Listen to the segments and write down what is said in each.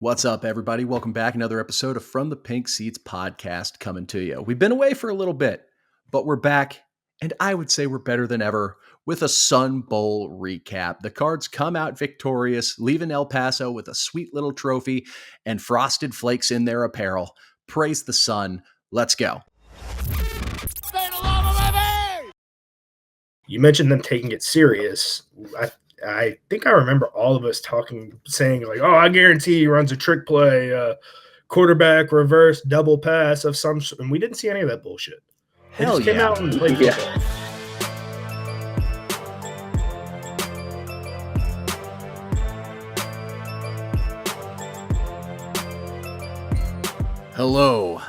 What's up, everybody? Welcome back. Another episode of From the Pink Seats podcast coming to you. We've been away for a little bit, but we're back, and I would say we're better than ever with a Sun Bowl recap. The Cards come out victorious, leaving El Paso with a sweet little trophy and frosted flakes in their apparel. Praise the sun. Let's go. You mentioned them taking it serious. I think I remember all of us saying like, "Oh, I guarantee he runs a trick play, quarterback reverse double pass of some," and we didn't see any of that bullshit. They Hell just came yeah. out and played football. Hello,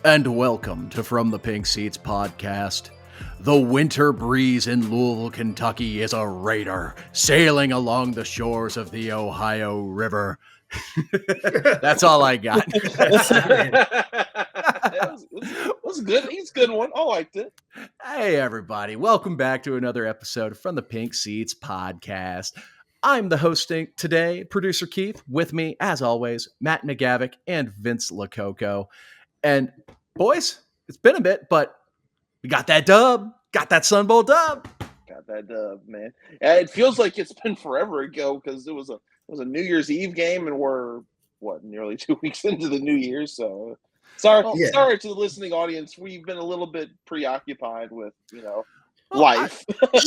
and welcome to From the Pink Seats podcast. The winter breeze in Louisville, Kentucky is a raider sailing along the shores of the Ohio River. That's all I got. That was good. He's a good one. I liked it. Hey, everybody. Welcome back to another episode from the Pink Seats podcast. I'm the hosting today, producer Keith. With me, as always, Matt Nagavic and Vince Lococo. And boys, it's been a bit, but we got that dub. Got that Sun Bowl dub. Got that dub, man. Yeah, it feels like it's been forever ago because it was a New Year's Eve game, and we're nearly 2 weeks into the New Year. So sorry to the listening audience. We've been a little bit preoccupied with life.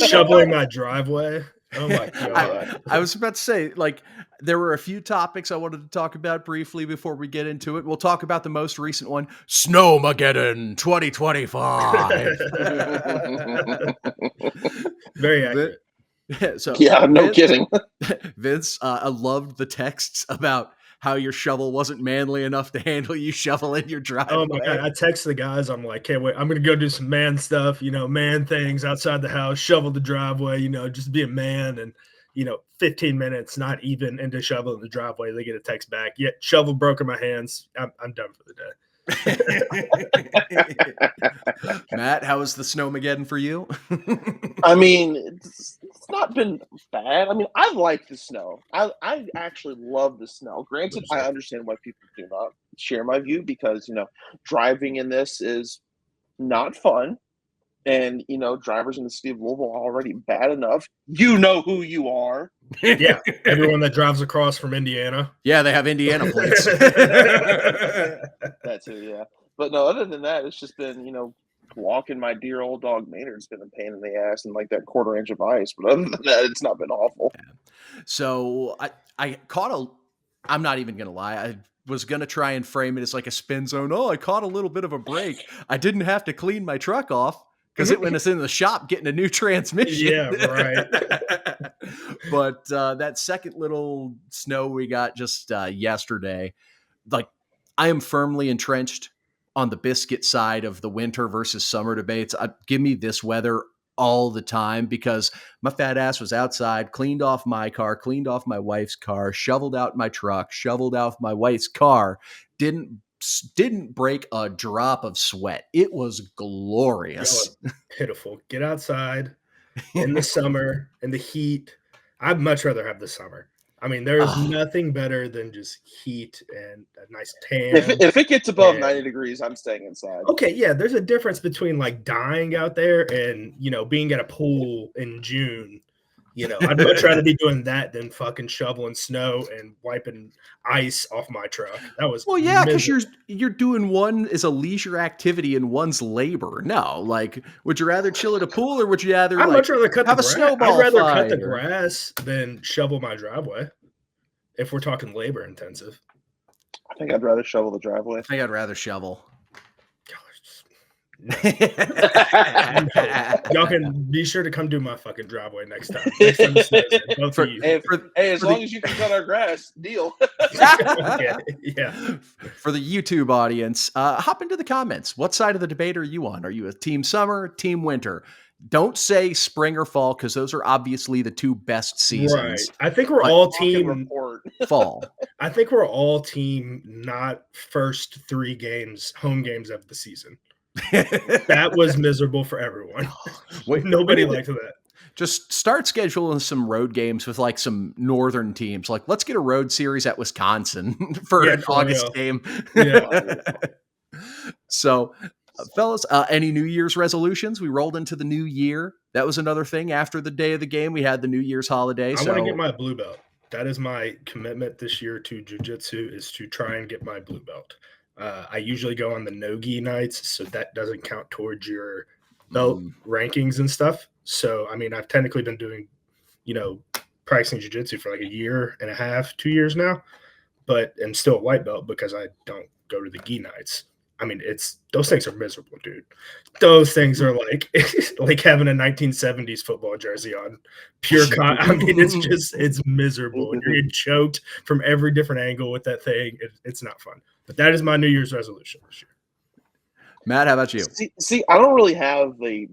Shoveling my driveway. Oh my god! I was about to say, like, there were a few topics I wanted to talk about briefly before we get into it. We'll talk about the most recent one, Snowmageddon 2025. Very accurate. No kidding. Vince, I loved the texts about how your shovel wasn't manly enough to handle you shoveling your driveway. Oh my god! I text the guys. I'm like, "Hey, wait, I'm gonna go do some man stuff. Man things outside the house. Shovel the driveway. Just be a man." And 15 minutes, not even into shoveling the driveway, they get a text back. Yeah, shovel broke in my hands. I'm done for the day. Matt, how was the Snowmageddon for you? I mean, it's not been bad. I mean, I like the snow. I actually love the snow. Granted, I understand why people do not share my view because, driving in this is not fun. And, drivers in the city of Louisville are already bad enough. You know who you are. Yeah, everyone that drives across from Indiana. Yeah, they have Indiana plates. That too, yeah. But no, other than that, it's just been, walking my dear old dog Maynard's been a pain in the ass and like that quarter inch of ice. But other than that, it's not been awful. Yeah. So I caught I'm not even going to lie. I was going to try and frame it as like a spin zone. Oh, I caught a little bit of a break. I didn't have to clean my truck off because it was in the shop getting a new transmission. Yeah, right. But that second little snow we got just yesterday, like, I am firmly entrenched on the biscuit side of the winter versus summer debates. Give me this weather all the time because my fat ass was outside, cleaned off my car, cleaned off my wife's car, shoveled out my truck, shoveled out my wife's car, didn't break a drop of sweat. It was glorious. It was pitiful. Get outside in the summer, in the heat. I'd much rather have the summer. I mean, there is nothing better than just heat and a nice tan. If it gets above 90 degrees, I'm staying inside. Okay, yeah, there's a difference between like dying out there and, being at a pool in June. I'd much rather be doing that than fucking shoveling snow and wiping ice off my truck. That was because you're doing one as a leisure activity and one's labor. No, like, would you rather chill at a pool or would you rather much rather cut have the a snowball I'd rather fire? cut the grass than shovel my driveway. If we're talking labor intensive, I think I'd rather shovel the driveway. I think I'd rather shovel. No. Y'all can be sure to come do my fucking driveway next time. Next time it snows, as long as you can cut our grass, deal. yeah. For the YouTube audience, hop into the comments. What side of the debate are you on? Are you a team summer, team winter? Don't say spring or fall because those are obviously the two best seasons. Right. I think we're all team fall. I think we're all team not first 3 games, home games of the season. That was miserable for everyone. Wait, nobody liked that. Just start scheduling some road games with like some northern teams. Like, let's get a road series at Wisconsin for an August game. Yeah. So, fellas, any New Year's resolutions? We rolled into the new year. That was another thing. After the day of the game, we had the New Year's holiday. I want to get my blue belt. That is my commitment this year to jiu-jitsu, is to try and get my blue belt. I usually go on the no-gi nights, so that doesn't count towards your belt rankings and stuff. So, I mean, I've technically been doing, practicing jiu-jitsu for like a year and a half, 2 years now, but I'm still a white belt because I don't go to the gi nights. I mean, those things are miserable, dude. Those things are like having a 1970s football jersey on. I mean, it's miserable. And you're getting choked from every different angle with that thing. It's not fun. But that is my New Year's resolution this year. Matt, how about you? See, I don't really have a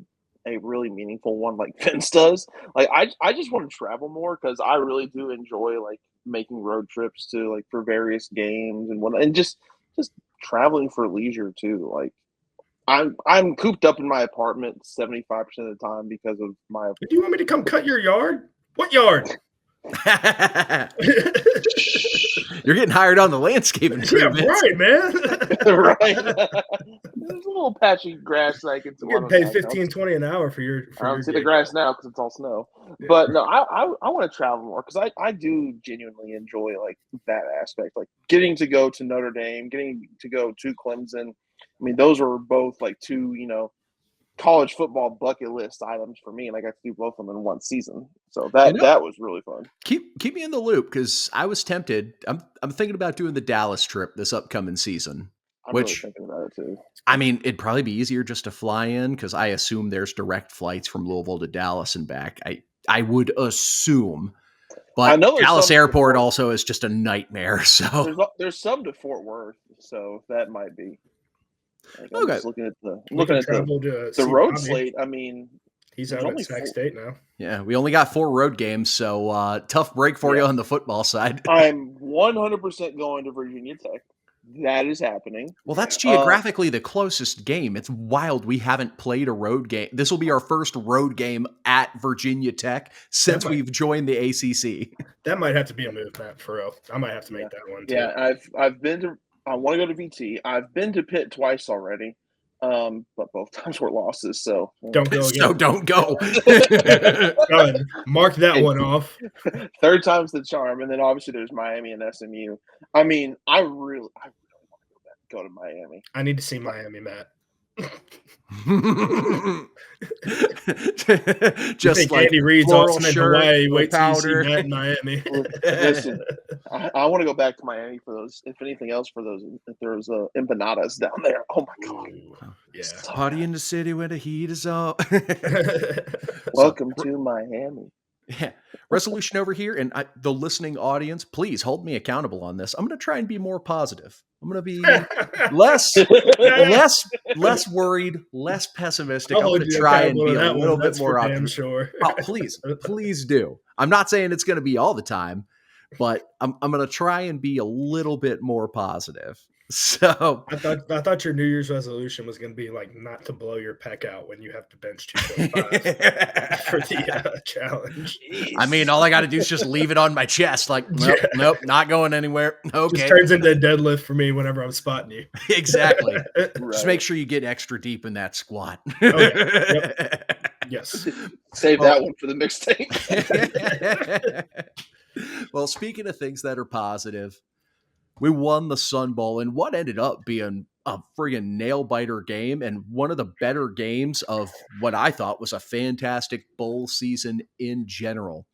really meaningful one like Vince does. Like, I just want to travel more because I really do enjoy like making road trips to like for various games and whatnot, and just traveling for leisure too. Like, I'm cooped up in my apartment 75% of the time because of my. Do you want me to come cut your yard? What yard? You're getting hired on the landscaping crew. Yeah, right, man. Right. There's a little patchy grass that I can. You're getting paid $15-$20 an hour for your. I don't see the grass now because it's all snow. Yeah. But no, I want to travel more because I do genuinely enjoy like that aspect, like getting to go to Notre Dame, getting to go to Clemson. I mean, those were both like two, college football bucket list items for me, and I got to do both of them in one season. So that was really fun. Keep me in the loop because I was tempted. I'm thinking about doing the Dallas trip this upcoming season. I'm really thinking about it too. I mean, it'd probably be easier just to fly in because I assume there's direct flights from Louisville to Dallas and back. I would assume, but Dallas Airport also is just a nightmare. So there's some to Fort Worth, so that might be. Like, okay. I'm just looking at the road slate. I mean, he's out at Sac State now. Yeah, we only got 4 road games, so tough break for you on the football side. I'm 100% going to Virginia Tech. That is happening. Well, that's geographically the closest game. It's wild we haven't played a road game. This will be our first road game at Virginia Tech since we've joined the ACC. That might have to be a move, Matt, for real. I might have to make that one too. Yeah, I've been to. I want to go to VT. I've been to Pitt twice already, but both times were losses. So don't go again. So don't go. Done. Mark that one off. Third time's the charm, and then obviously there's Miami and SMU. I mean, I really want to go to Miami. I need to see Miami, Matt. Just like Andy Reid's ultimate shirt, wait till powder. you see Matt in Miami. Listen, I want to go back to Miami for those. If anything else, for those, if there's empanadas down there. Oh my god! Yeah, party in the city where the heat is on. Welcome to Miami. Yeah. Resolution over here, and the listening audience, please hold me accountable on this. I'm going to try and be more positive. I'm going to be less worried, less pessimistic. I'm going to try and be a little bit more optimistic. Sure. Oh, please do. I'm not saying it's going to be all the time, but I'm going to try and be a little bit more positive. So I thought your New Year's resolution was going to be like not to blow your pec out when you have to bench 225 for the challenge. I mean, all I got to do is just leave it on my chest. Like, nope, not going anywhere. Okay. Just turns into a deadlift for me whenever I'm spotting you. Exactly. Right. Just make sure you get extra deep in that squat. Yep. Yes. Save that one for the mixtape. Well, speaking of things that are positive, we won the Sun Bowl in what ended up being a friggin' nail-biter game and one of the better games of what I thought was a fantastic bowl season in general.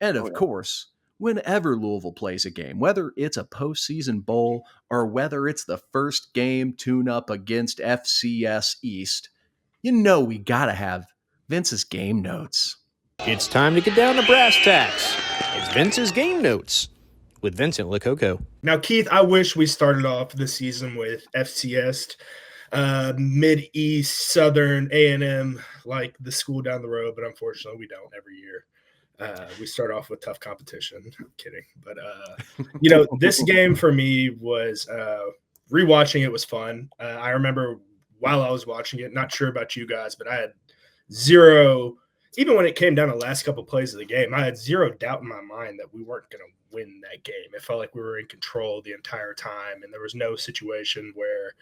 And of course, whenever Louisville plays a game, whether it's a postseason bowl or whether it's the first game tune-up against FCS East, we got to have Vince's game notes. It's time to get down to brass tacks. It's Vince's game notes with Vincent Lococo. Now, Keith, I wish we started off the season with FCS, Mid-East, Southern, A&M, like the school down the road, but unfortunately we don't every year. We start off with tough competition. I'm kidding. But, this game for me was rewatching it was fun. I remember while I was watching it, not sure about you guys, but I had zero even when it came down to the last couple of plays of the game, I had zero doubt in my mind that we weren't going to win that game. It felt like we were in control the entire time, and there was no situation where,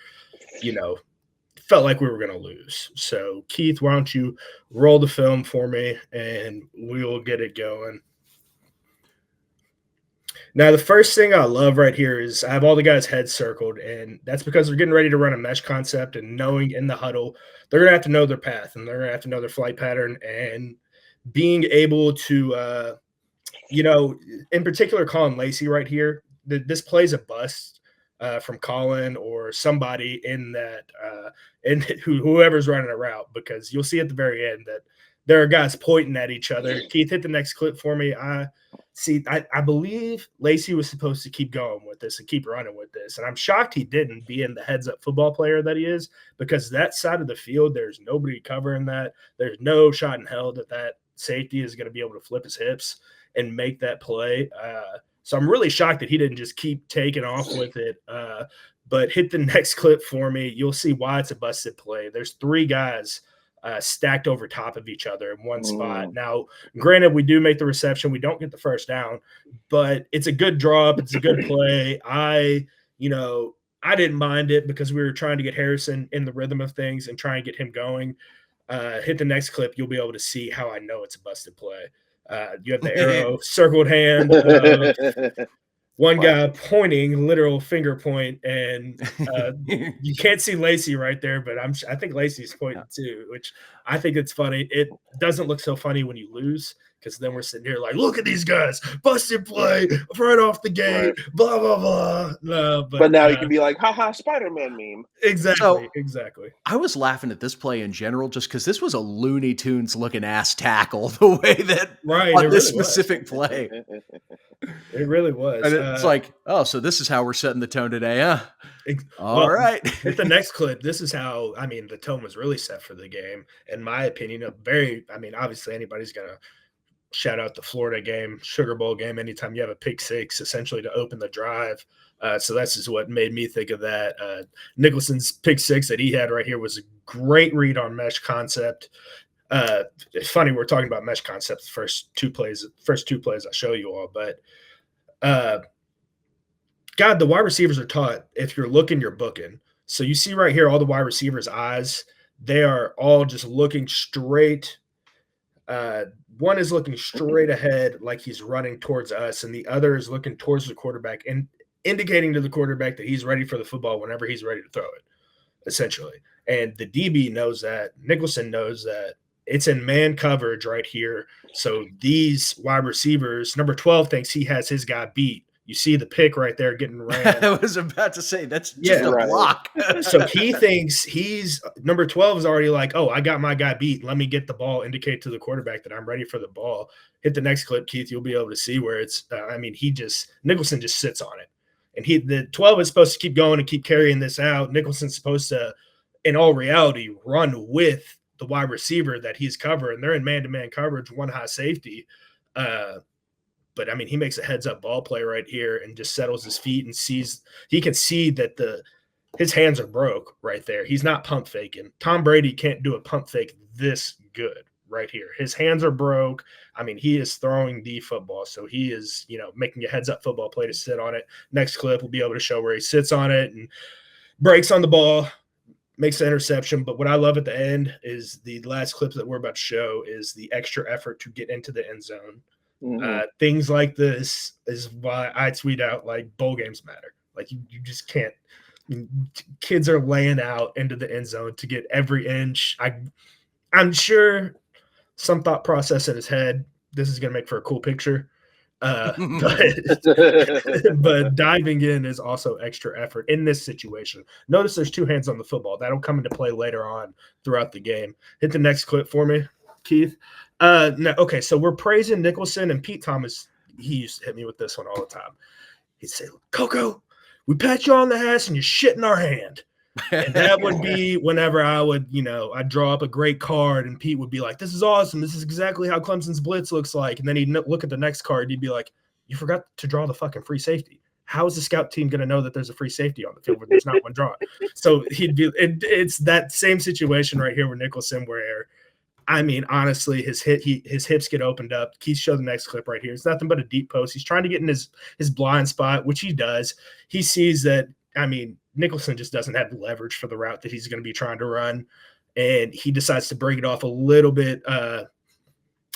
felt like we were going to lose. So, Keith, why don't you roll the film for me, and we'll get it going. Now, the first thing I love right here is I have all the guys' heads circled, and that's because they're getting ready to run a mesh concept and knowing in the huddle, they're going to have to know their path and they're going to have to know their flight pattern and being able to, in particular, Colin Lacey right here, this plays a bust from Colin or somebody in that, and whoever's running a route, because you'll see at the very end that there are guys pointing at each other. Keith, hit the next clip for me. I believe Lacey was supposed to keep going with this and keep running with this. And I'm shocked he didn't, being the heads-up football player that he is, because that side of the field, there's nobody covering that. There's no shot in hell that safety is going to be able to flip his hips and make that play. So I'm really shocked that he didn't just keep taking off with it. But hit the next clip for me. You'll see why it's a busted play. There's three guys stacked over top of each other in one spot. Now, granted, we do make the reception. We don't get the first down, but it's a good draw up. It's a good play. I didn't mind it because we were trying to get Harrison in the rhythm of things and try and get him going. Hit the next clip. You'll be able to see how I know it's a busted play. You have the arrow, circled hand, one guy pointing, literal finger point, and you can't see Lacey right there, but I think Lacey's pointing too, which I think it's funny. It doesn't look so funny when you lose, because then we're sitting here like, look at these guys, busted play right off the gate, blah blah blah. No, but now you can be like, haha, Spider-Man meme. Exactly. I was laughing at this play in general just because this was a Looney Tunes looking ass tackle the way that on this specific play. It really was. And it's like, oh, so this is how we're setting the tone today, huh? All right. Hit the next clip. This is how, the tone was really set for the game, in my opinion. Obviously anybody's going to shout out the Florida game, Sugar Bowl game, anytime you have a pick six, essentially to open the drive. So that's just what made me think of that. Nicholson's pick six that he had right here was a great read on mesh concept. It's funny we're talking about mesh concepts first two plays I show you all, but the wide receivers are taught, if you're looking, you're booking. So you see right here all the wide receivers' eyes, they are all just looking straight. One is looking straight ahead like he's running towards us, and the other is looking towards the quarterback and indicating to the quarterback that he's ready for the football whenever he's ready to throw it, essentially. And the DB knows that. Nicholson knows that. It's in man coverage right here. So these wide receivers, number 12 thinks he has his guy beat. You see the pick right there getting ran. I was about to say, that's just a block. So he thinks number 12 is already like, oh, I got my guy beat. Let me get the ball, indicate to the quarterback that I'm ready for the ball. Hit the next clip, Keith. You'll be able to see where it's, Nicholson just sits on it. And the 12 is supposed to keep going and keep carrying this out. Nicholson's supposed to, in all reality, run with the wide receiver that he's covering. They're in man-to-man coverage, one high safety. But he makes a heads-up ball play right here and just settles his feet and he can see that his hands are broke right there. He's not pump faking. Tom Brady can't do a pump fake this good right here. His hands are broke. He is throwing the football. So he is, making a heads-up football play to sit on it. Next clip, we'll be able to show where he sits on it and breaks on the ball, makes the interception. But what I love at the end is the last clip that we're about to show is the extra effort to get into the end zone. Mm-hmm. Things like this is why I tweet out, like, bowl games matter. Like, you just can't. Kids are laying out into the end zone to get every inch. I'm sure some thought process in his head, this is going to make for a cool picture. But diving in is also extra effort in this situation. Notice there's two hands on the football. That'll come into play later on throughout the game. Hit the next clip for me, Keith. Okay, so we're praising Nicholson, and Pete Thomas, he used to hit me with this one all the time. He'd say, Coco, we pat you on the ass and you shit in our hand. And that would be whenever I would, I'd draw up a great card and Pete would be like, this is awesome. This is exactly how Clemson's blitz looks like. And then he'd look at the next card and he'd be like, you forgot to draw the fucking free safety. How is the scout team going to know that there's a free safety on the field when there's not one drawn? So it's that same situation right here with Nicholson where I mean, honestly, his hips get opened up. Keith, show the next clip right here. It's nothing but a deep post. He's trying to get in his blind spot, which he does. He sees that, I mean, Nicholson just doesn't have the leverage for the route that he's going to be trying to run, and he decides to break it off a little bit.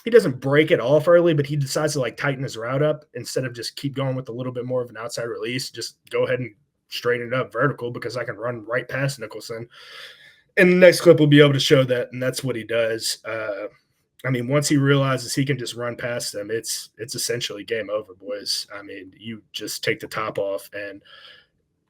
He doesn't break it off early, but he decides to like tighten his route up instead of just keep going with a little bit more of an outside release. Just go ahead and straighten it up vertical because I can run right past Nicholson. And the next clip will be able to show that, and that's what he does. I mean, once he realizes he can just run past them, it's essentially game over, boys. I mean, you just take the top off. And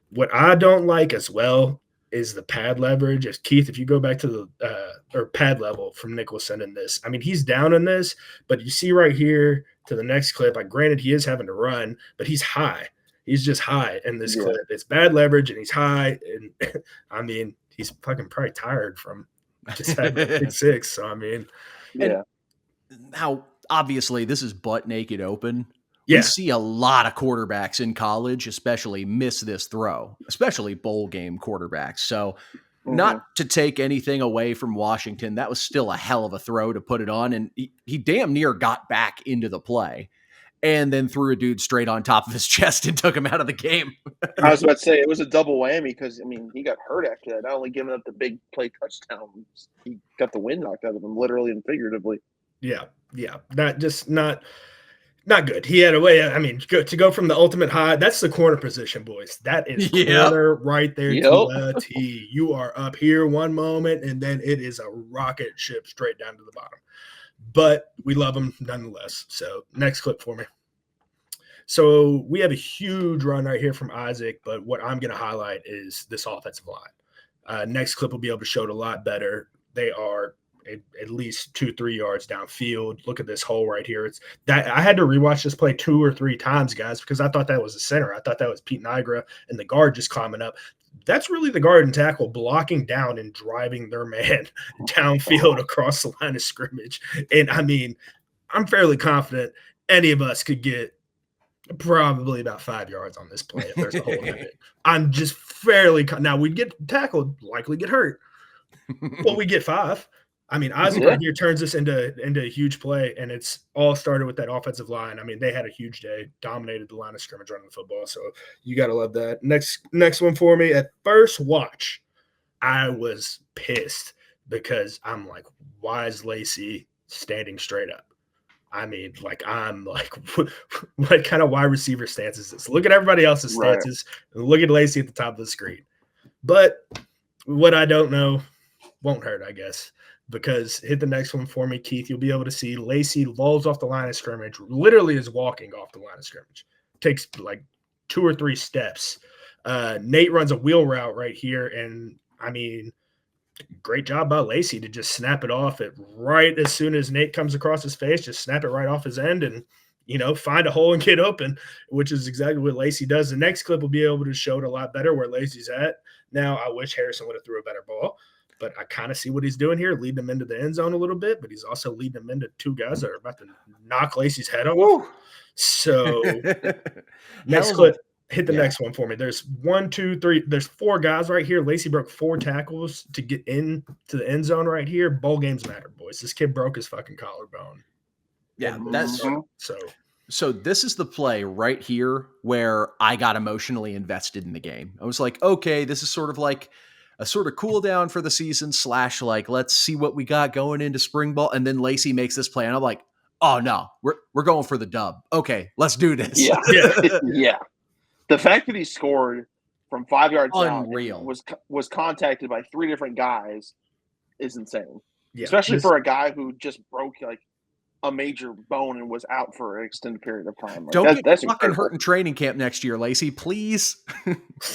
what I don't like as well is the pad leverage. As Keith, if you go back to the or pad level from Nicholson in this, I mean, he's down in this, but you see right here to the next clip, granted he is having to run, but he's high. He's just high in this clip. It's bad leverage, and he's high. And I mean, he's fucking probably tired from just having a big six. So, I mean, yeah. How obviously this is butt naked open. Yeah. We see a lot of quarterbacks in college, especially miss this throw, especially bowl game quarterbacks. So not to take anything away from Washington, that was still a hell of a throw to put it on. And he damn near got back into the play and then threw a dude straight on top of his chest and took him out of the game. I was about to say it was a double whammy because, I mean, he got hurt after that. Not only giving up the big play touchdown, he got the wind knocked out of him, literally and figuratively. Yeah. Not good. He had a way. I mean, to go from the ultimate high, that's the corner position, boys. That is corner right there to the T. You are up here one moment, and then it is a rocket ship straight down to the bottom. But we love him nonetheless. So next clip for me. So we have a huge run right here from Isaac, but what I'm going to highlight is this offensive line. Next clip will be able to show it a lot better. They are at least 2-3 yards downfield. Look at this hole right here. It's that I had to rewatch this play 2 or 3 times, guys, because I thought that was the center. I thought that was Pete Nigra and the guard just climbing up. That's really the guard and tackle blocking down and driving their man downfield across the line of scrimmage. And I mean, I'm fairly confident any of us could get probably about 5 yards on this play if there's a hole in it. I'm just fairly now we'd get tackled, likely get hurt, but we get 5. I mean, Isaac right here turns this into a huge play, and it's all started with that offensive line. I mean, they had a huge day, dominated the line of scrimmage running the football, so you got to love that. Next one for me. At first watch, I was pissed because I'm like, why is Lacey standing straight up? I mean, I'm like, what kind of wide receiver stance is this? Look at everybody else's stances, and look at Lacey at the top of the screen. But what I don't know won't hurt, I guess. Because hit the next one for me, Keith. You'll be able to see Lacey lolls off the line of scrimmage, literally is walking off the line of scrimmage. Takes like 2 or 3 steps. Nate runs a wheel route right here. And I mean, great job by Lacey to just snap it off it right as soon as Nate comes across his face, just snap it right off his end and, find a hole and get open, which is exactly what Lacey does. The next clip will be able to show it a lot better where Lacey's at. Now, I wish Harrison would have threw a better ball. But I kind of see what he's doing here, leading him into the end zone a little bit, but he's also leading him into 2 guys that are about to knock Lacey's head off. Woo. So next clip, hit the next one for me. There's 1, 2, 3. There's 4 guys right here. Lacey broke 4 tackles to get into the end zone right here. Bowl games matter, boys. This kid broke his fucking collarbone. Yeah, that's so this is the play right here where I got emotionally invested in the game. I was like, okay, this is sort of like a sort of cool down for the season / like, let's see what we got going into spring ball. And then Lacey makes this play and I'm like, oh no, we're going for the dub. Okay, let's do this. Yeah. Yeah. The fact that he scored from 5 yards unreal out was contacted by 3 different guys is insane. Yeah. Especially for a guy who just broke like a major bone and was out for an extended period of time. Like, don't get fucking hurt in training camp next year, Lacey, please.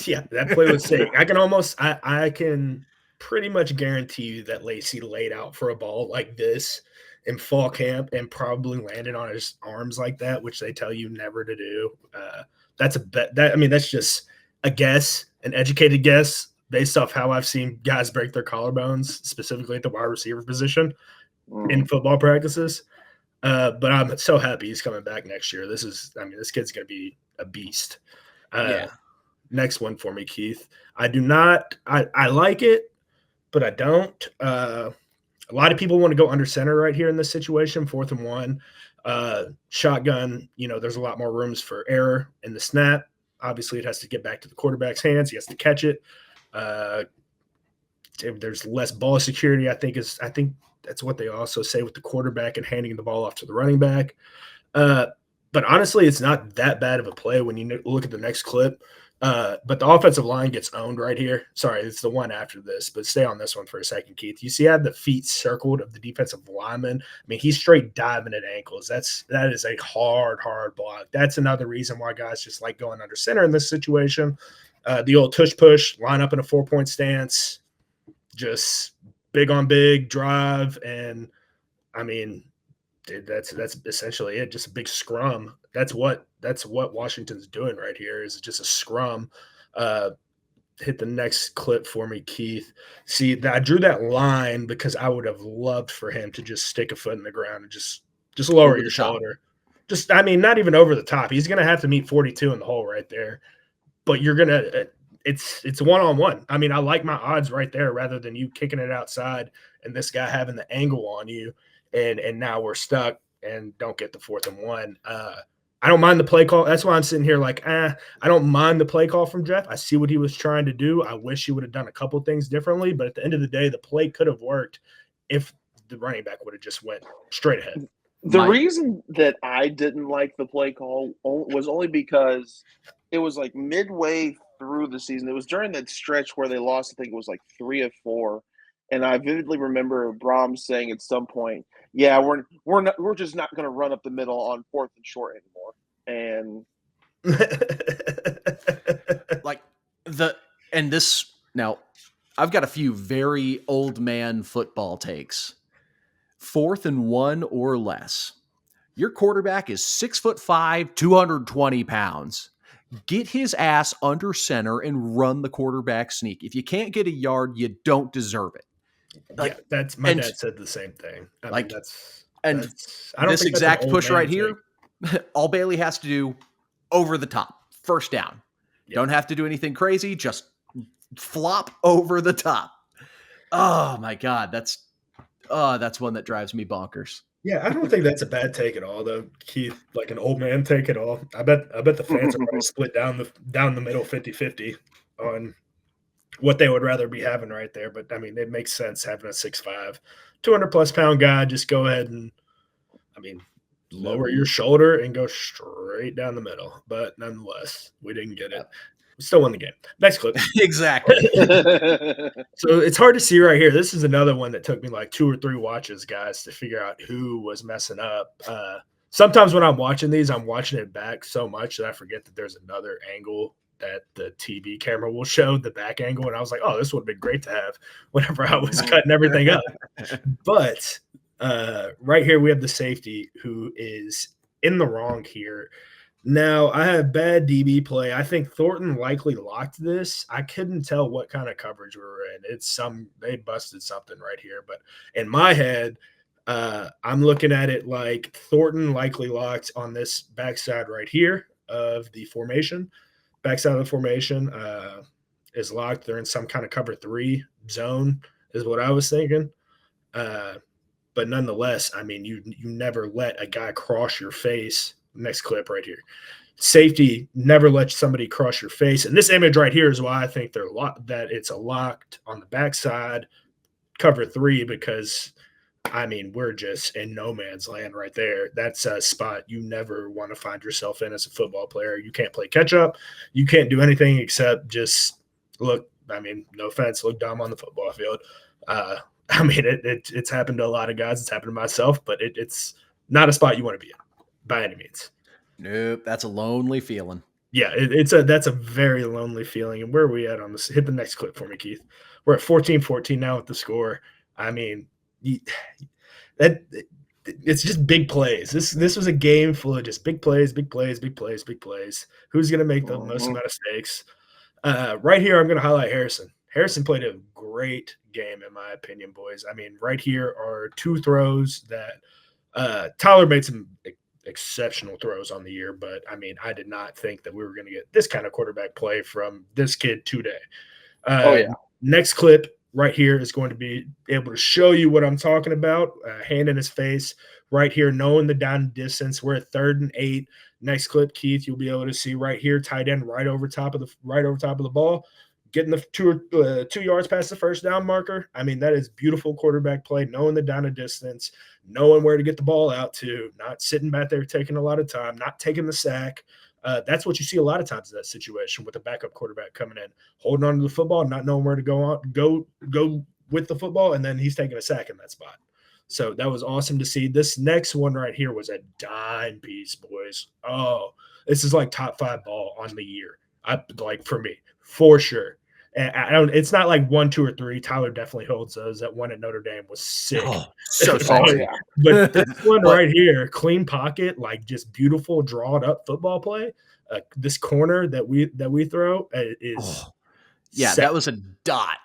Yeah, that play was sick. I can pretty much guarantee you that Lacey laid out for a ball like this in fall camp and probably landed on his arms like that, which they tell you never to do. That's a bet. That's just a guess, an educated guess based off how I've seen guys break their collarbones, specifically at the wide receiver position in football practices. But I'm so happy he's coming back next year. This kid's going to be a beast. Next one for me, Keith. I like it, but I don't. A lot of people want to go under center right here in this situation, 4th and 1. Shotgun, there's a lot more rooms for error in the snap. Obviously, it has to get back to the quarterback's hands. He has to catch it. There's less ball security, I think that's what they also say with the quarterback and handing the ball off to the running back. But honestly, it's not that bad of a play when you look at the next clip. But the offensive line gets owned right here. Sorry, it's the one after this, but stay on this one for a second, Keith. You see how the feet circled of the defensive lineman? I mean, he's straight diving at ankles. That is a hard block. That's another reason why guys just like going under center in this situation. The old tush push, line up in a 4-point stance, just big on big drive, and I mean, that's essentially it. Just a big scrum. That's what Washington's doing right here is just a scrum. Hit the next clip for me, Keith. See, I drew that line because I would have loved for him to just stick a foot in the ground and just lower your shoulder. Not even over the top. He's gonna have to meet 42 in the hole right there. But you're gonna it's one-on-one. I mean, I like my odds right there rather than you kicking it outside and this guy having the angle on you. And now we're stuck and don't get the 4th and 1. I don't mind the play call. That's why I'm sitting here like, I don't mind the play call from Jeff. I see what he was trying to do. I wish he would have done a couple things differently, but at the end of the day, the play could have worked if the running back would have just went straight ahead. The reason that I didn't like the play call was only because it was like midway through the season. It was during that stretch where they lost, I think it was like 3 of 4. And I vividly remember Brahms saying at some point, "Yeah, we're just not going to run up the middle on 4th and short anymore." And now, I've got a few very old man football takes. 4th and 1 or less. Your quarterback is 6'5", 220 pounds. Get his ass under center and run the quarterback sneak. If you can't get a yard, you don't deserve it. That's my dad said the same thing. I don't this exact push right here, all Bailey has to do over the top, first down. Yep. Don't have to do anything crazy, just flop over the top. Oh my God, that's one that drives me bonkers. Yeah, I don't think that's a bad take at all, though, Keith. Like an old man take at all. I bet the fans are probably split down the middle 50-50 on what they would rather be having right there. But I mean, it makes sense having a 6'5", 200+ pound guy. Just go ahead and, lower your shoulder and go straight down the middle. But nonetheless, we didn't get it. We still won the game. Next clip. Exactly. So it's hard to see right here. This is another one that took me like 2 or 3 watches, guys, to figure out who was messing up. Sometimes when I'm watching these, I'm watching it back so much that I forget that there's another angle that the TV camera will show, the back angle. And I was like, oh, this would have been great to have whenever I was cutting everything up. But right here, we have the safety who is in the wrong here. Now, I have bad DB play. I think Thornton likely locked this. I couldn't tell what kind of coverage we were in. They busted something right here. But in my head, I'm looking at it like Thornton likely locked on this backside right here of the formation. Backside of the formation is locked. They're in some kind of cover 3 zone is what I was thinking. But nonetheless, you never let a guy cross your face. Next clip right here. Safety never lets somebody cross your face. And this image right here is why I think that it's a locked on the backside cover 3 because, we're just in no man's land right there. That's a spot you never want to find yourself in as a football player. You can't play catch up. You can't do anything except just look, no offense, look dumb on the football field. It's happened to a lot of guys. It's happened to myself, but it's not a spot you want to be in. By any means. Nope, that's a lonely feeling. Yeah, that's a very lonely feeling. And where are we at on this? Hit the next clip for me, Keith. We're at 14-14 now with the score. It's just big plays. This was a game full of just big plays. Who's going to make the most amount of mistakes? Right here, I'm going to highlight Harrison. Harrison played a great game, in my opinion, boys. Right here are 2 throws that Tyler made some exceptional throws on the year, but I did not think that we were going to get this kind of quarterback play from this kid today. Next clip right here is going to be able to show you what I'm talking about. Hand in his face right here, knowing the down distance. We're at 3rd and 8. Next clip, Keith, you'll be able to see right here, tight end right over top of the ball, getting the 2 yards past the first down marker. I mean, that is beautiful quarterback play, knowing the down distance, knowing where to get the ball out to, not sitting back there taking a lot of time, not taking the sack. That's what you see a lot of times in that situation with a backup quarterback coming in, holding on to the football, not knowing where to go with the football, and then he's taking a sack in that spot. So that was awesome to see. This next one right here was a dime piece, boys. Oh, this is like top 5 ball on the year. For me, for sure. And I don't. It's not like 1, 2, or 3. Tyler definitely holds those. That one at Notre Dame was sick. Oh, so sick. Yeah. But this one right here, clean pocket, like just beautiful drawn up football play. This corner that we throw is yeah, set. that was a dot.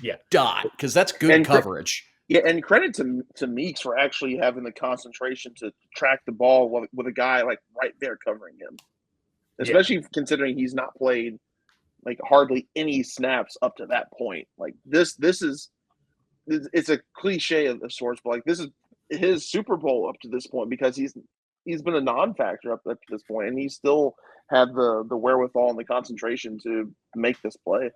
Yeah, dot, because that's good And coverage. Yeah, and credit to Meeks for actually having the concentration to track the ball with a guy like right there covering him, especially considering he's not played like hardly any snaps up to that point. Like this is it's a cliche of sorts, but like this is his Super Bowl up to this point because he's been a non-factor up to this point, and he still had the wherewithal and the concentration to make this play.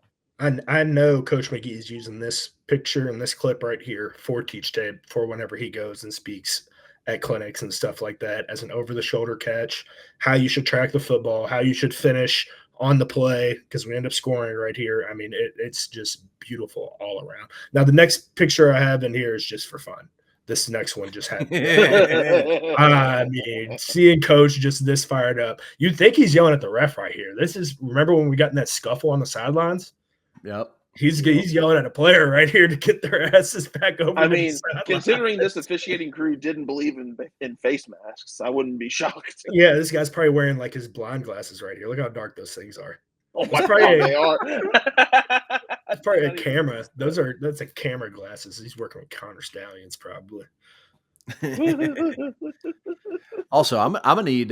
I know Coach McGee is using this picture and this clip right here for Teach Tape for whenever he goes and speaks at clinics and stuff like that as an over-the-shoulder catch, how you should track the football, how you should finish on the play because we end up scoring right here. I mean, it's just beautiful all around. Now, the next picture I have in here is just for fun. This next one just happened. I mean, seeing Coach just this fired up. You'd think he's yelling at the ref right here. Remember when we got in that scuffle on the sidelines? Yep. He's yelling at a player right here to get their asses back over. I mean, considering this officiating crew didn't believe in face masks, I wouldn't be shocked. Yeah, this guy's probably wearing like his blind glasses right here. Look how dark those things are. Oh my God, they are. It's probably a camera. That's a camera glasses. He's working with Connor Stallions probably. Also, I'm gonna need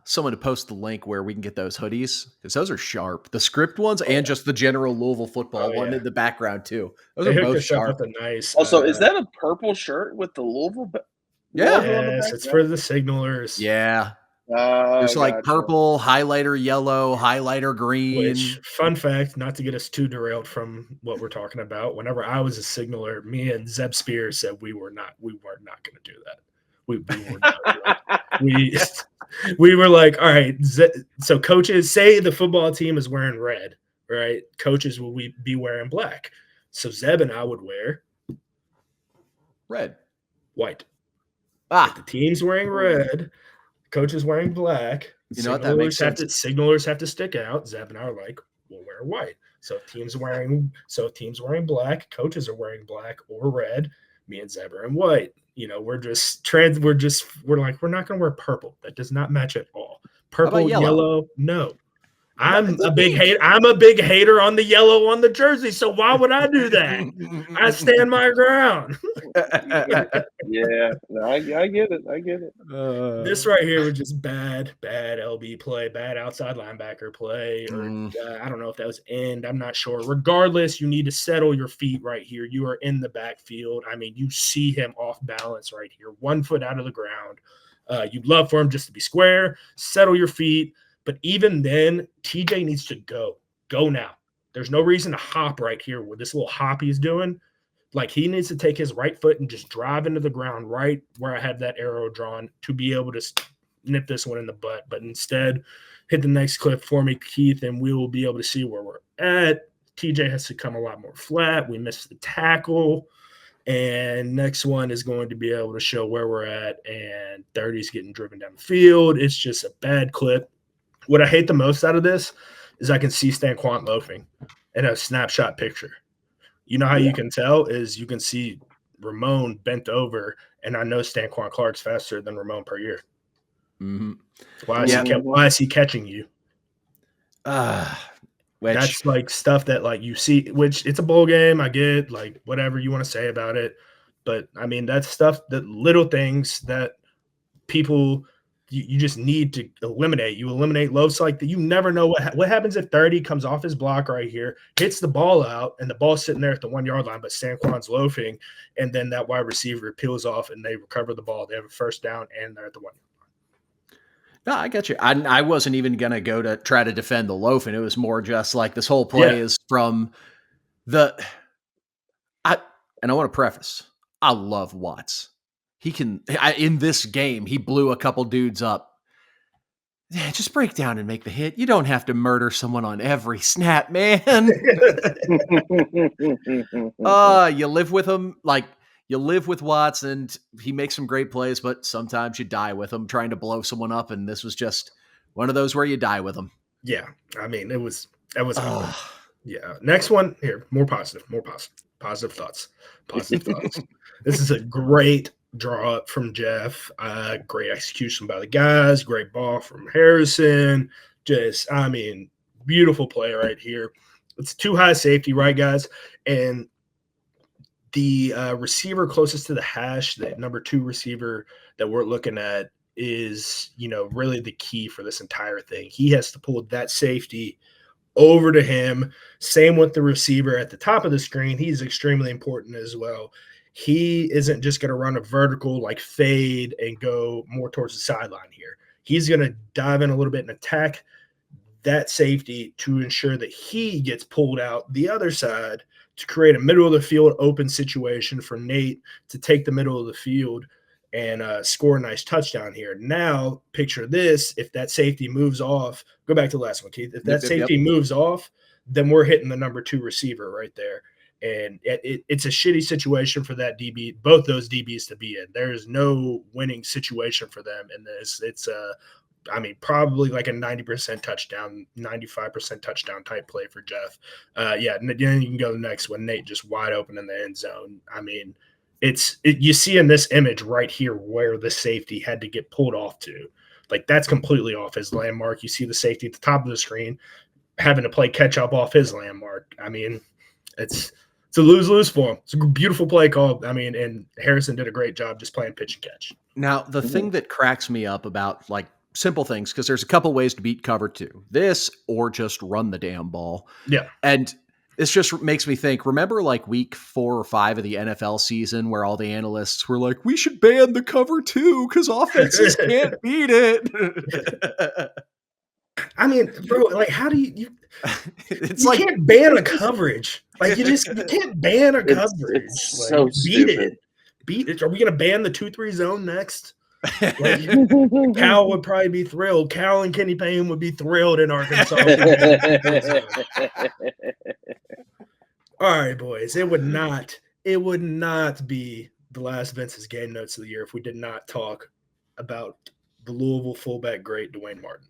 someone to post the link where we can get those hoodies because those are sharp. The script ones and just the general Louisville football one in the background too. Those are both sharp. Nice. Also, is that a purple shirt with the Louisville? Yeah, yes, it's for the signalers. Yeah. There's like purple, highlighter yellow, highlighter green. Which, fun fact, not to get us too derailed from what we're talking about, whenever I was a signaler, me and Zeb Spears said we were not going to do that. We were not. We were like, all right, so coaches say the football team is wearing red, right? Coaches will be wearing black. So Zeb and I would wear red, white. If the team's wearing red, coach is wearing black. You know what? That makes sense. Signalers have to stick out. Zeb and I are like, we'll wear white. So if teams wearing black, coaches are wearing black or red. Me and Zeb are in white. You know, we're like, we're not going to wear purple. That does not match at all. Purple, yellow, no. I'm a big hater on the yellow on the jersey. So why would I do that? I stand my ground. Yeah, I get it. This right here was just bad LB play, bad outside linebacker play. Or I don't know if that was end. I'm not sure. Regardless, you need to settle your feet right here. You are in the backfield. I mean, you see him off balance right here, 1 foot out of the ground. You'd love for him just to be square, settle your feet. But even then, TJ needs to go now. There's no reason to hop right here with this little hop he's doing. Like, he needs to take his right foot and just drive into the ground right where I have that arrow drawn to be able to nip this one in the butt. But instead, hit the next clip for me, Keith, and we will be able to see where we're at. TJ has to come a lot more flat. We missed the tackle. And next one is going to be able to show where we're at. And 30's getting driven down the field. It's just a bad clip. What I hate the most out of this is I can see Stanquant loafing in a snapshot picture. You know how you can tell is you can see Ramon bent over, and I know Stanquant Clark's faster than Ramon per year. Mm-hmm. Why is he catching you? That's like stuff that like you see, which it's a bowl game. I get like whatever you want to say about it. But I mean, that's stuff, that little things that people you just need to eliminate. You eliminate loafs like that. You never know what happens if 30 comes off his block right here, hits the ball out, and the ball's sitting there at the 1 yard line, but Saquon's loafing, and then that wide receiver peels off and they recover the ball. They have a first down and they're at the 1 yard line. No, I get you. I wasn't even going to go to try to defend the loafing. It was more just like this whole play is from and I want to preface, I love Watts. He can, in this game, he blew a couple dudes up. Yeah, just break down and make the hit. You don't have to murder someone on every snap, man. You live with him. Like, you live with Watts, and he makes some great plays, but sometimes you die with him trying to blow someone up, and this was just one of those where you die with him. Yeah, I mean, that was yeah. Next one here, more positive thoughts. This is a great draw up from Jeff. Great execution by the guys. Great ball from Harrison. Beautiful play right here. It's too high safety, right, guys? And the receiver closest to the hash, the number 2 receiver that we're looking at, is, really the key for this entire thing. He has to pull that safety over to him. Same with the receiver at the top of the screen. He's extremely important as well. He isn't just going to run a vertical like fade and go more towards the sideline here. He's going to dive in a little bit and attack that safety to ensure that he gets pulled out the other side to create a middle of the field open situation for Nate to take the middle of the field and score a nice touchdown here. Now, picture this. If that safety moves off, go back to the last one, Keith. If that safety moves off, then we're hitting the number 2 receiver right there. And it's a shitty situation for that DB, both those DBs to be in. There is no winning situation for them in this. It's probably like a 90% touchdown, 95% touchdown type play for Jeff. Then you can go to the next one. Nate just wide open in the end zone. You see in this image right here where the safety had to get pulled off to. Like, that's completely off his landmark. You see the safety at the top of the screen having to play catch up off his landmark. It's a lose-lose for him. It's a beautiful play call. And Harrison did a great job just playing pitch and catch. Now, the thing that cracks me up about, like, simple things, because there's a couple ways to beat cover 2. This or just run the damn ball. Yeah. And this just makes me think, remember like week 4 or 5 of the NFL season where all the analysts were like, we should ban the cover 2 because offenses can't beat it. Bro, like, how do you can't ban a coverage. Like, you can't ban a coverage. It's like, so beat stupid. it. Are we going to ban the 2-3 zone next? Like, Cal would probably be thrilled. Cal and Kenny Payne would be thrilled in Arkansas. All right, boys. It would not be the last Vince's Game Notes of the year if we did not talk about the Louisville fullback great Dwayne Martin.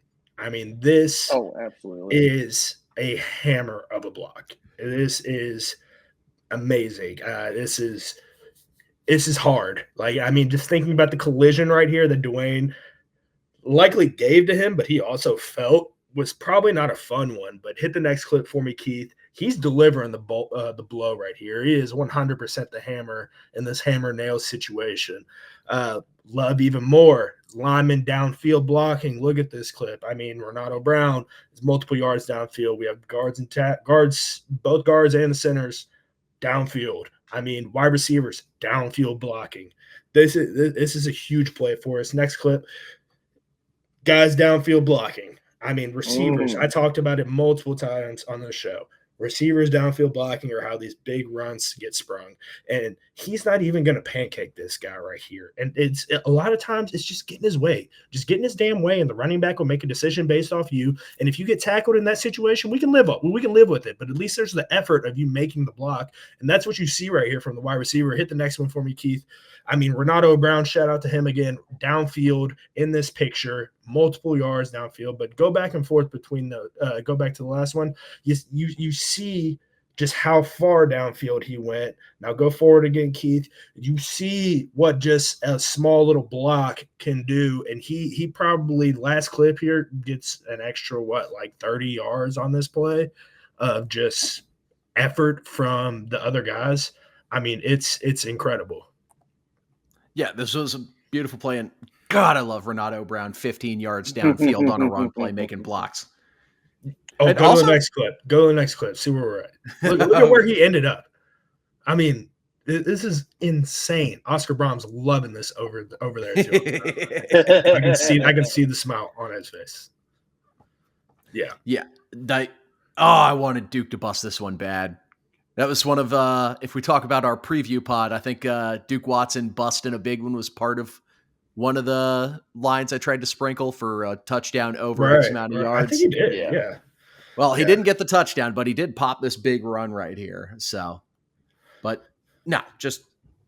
This absolutely is a hammer of a block. This is amazing. This is hard. Like, just thinking about the collision right here that Dwayne likely gave to him, but he also felt was probably not a fun one. But hit the next clip for me, Keith. He's delivering the blow right here. He is 100% the hammer in this hammer nail situation. Love even more. Lineman downfield blocking. Look at this clip. Renato Brown is multiple yards downfield. We have both guards and the centers downfield. Wide receivers downfield blocking. This is a huge play for us. Next clip. Guys downfield blocking. Receivers. I talked about it multiple times on the show. Receivers downfield blocking are how these big runs get sprung. And he's not even going to pancake this guy right here. And it's a lot of times it's just getting his way, just getting his damn way. And the running back will make a decision based off you. And if you get tackled in that situation, we can live with it. But at least there's the effort of you making the block. And that's what you see right here from the wide receiver. Hit the next one for me, Keith. Renato Brown, shout out to him again, downfield in this picture, multiple yards downfield, but go back and forth between go back to the last one. You see just how far downfield he went. Now go forward again, Keith. You see what just a small little block can do. And he probably, last clip here, gets an extra, 30 yards on this play of just effort from the other guys. It's incredible. Yeah, this was a beautiful play. And God, I love Renato Brown 15 yards downfield on a run play making blocks. Oh, And go also- to the next clip. Go to the next clip. See where we're at. Look at where he ended up. I mean, this is insane. Oscar Brahm's loving this over there too. I can see the smile on his face. Yeah. Yeah. I wanted Duke to bust this one bad. That was one of, if we talk about our preview pod, I think Duke Watson busting a big one was part of one of the lines I tried to sprinkle for a touchdown over X amount of yards. I think he did, yeah. Well, he didn't get the touchdown, but he did pop this big run right here. So, but no, just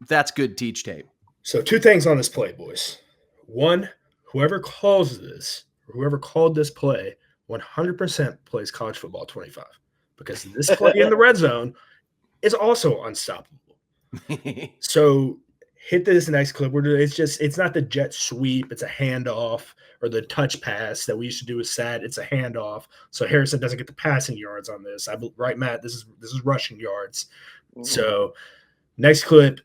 that's good teach tape. So 2 things on this play, boys. One, whoever called this play 100% plays college football 25 because this play in the red zone is also unstoppable. So hit this next clip where it's not the jet sweep, it's a handoff, or the touch pass that we used to do with Sad. It's a handoff. So Harrison doesn't get the passing yards on this. Right, Matt? This is rushing yards. Mm-hmm. So next clip,